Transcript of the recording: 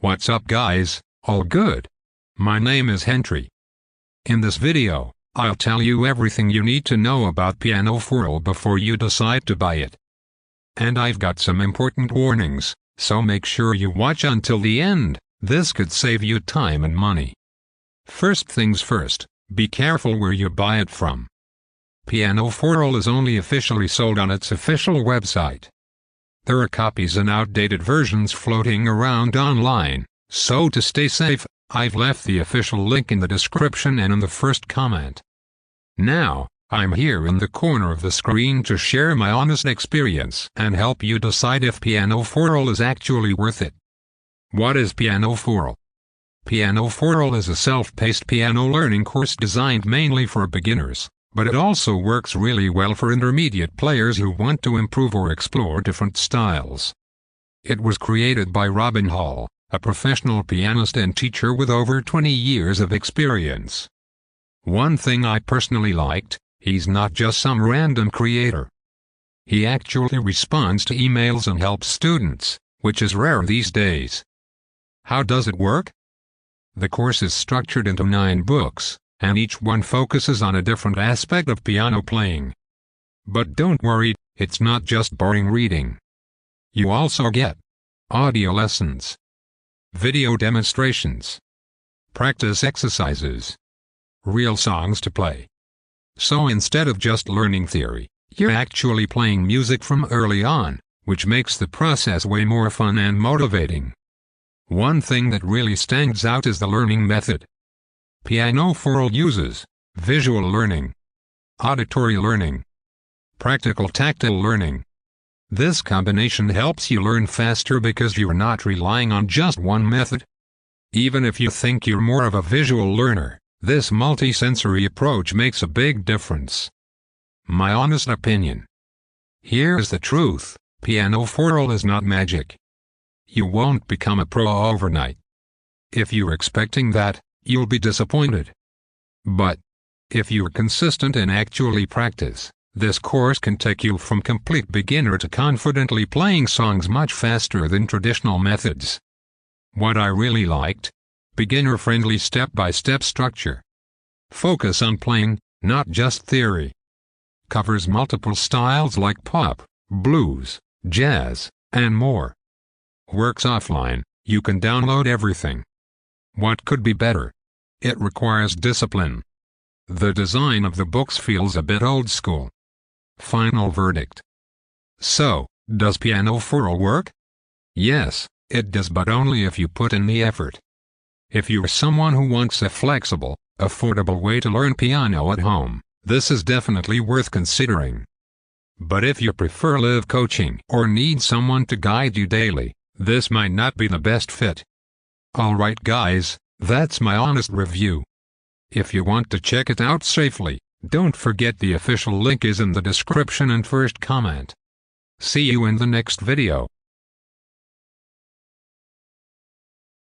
What's up guys, all good? My name is Henry. In this video, I'll tell you everything you need to know about Pianoforall before you decide to buy it. And I've got some important warnings, so make sure you watch until the end. This could save you time and money. First things first, be careful where you buy it from. Pianoforall is only officially sold on its official website. There are copies and outdated versions floating around online, so to stay safe, I've left the official link in the description and in the first comment. Now, I'm here in the corner of the screen to share my honest experience and help you decide if Pianoforall is actually worth it. What is Pianoforall? Pianoforall is a self-paced piano learning course designed mainly for beginners, but it also works really well for intermediate players who want to improve or explore different styles. It was created by Robin Hall, a professional pianist and teacher with over 20 years of experience. One thing I personally liked, he's not just some random creator. He actually responds to emails and helps students, which is rare these days. How does it work? The course is structured into 9 books, and each one focuses on a different aspect of piano playing. But don't worry, it's not just boring reading. You also get audio lessons, video demonstrations, practice exercises, real songs to play. So instead of just learning theory, you're actually playing music from early on, which makes the process way more fun and motivating. One thing that really stands out is the learning method. Pianoforall uses visual learning, auditory learning, practical tactile learning. This combination helps you learn faster because you're not relying on just one method. Even if you think you're more of a visual learner, this multi-sensory approach makes a big difference. My honest opinion. Here's the truth, Pianoforall is not magic. You won't become a pro overnight. If you're expecting that, you'll be disappointed. But if you're consistent and actually practice, this course can take you from complete beginner to confidently playing songs much faster than traditional methods. What I really liked? Beginner-friendly step-by-step structure. Focus on playing, not just theory. Covers multiple styles like pop, blues, jazz, and more. Works offline, you can download everything. What could be better? It requires discipline. The design of the books feels a bit old school. Final verdict. So, does Pianoforall work? Yes, it does, but only if you put in the effort. If you're someone who wants a flexible, affordable way to learn piano at home, this is definitely worth considering. But if you prefer live coaching or need someone to guide you daily, this might not be the best fit. Alright guys, that's my honest review. If you want to check it out safely, don't forget the official link is in the description and first comment. See you in the next video.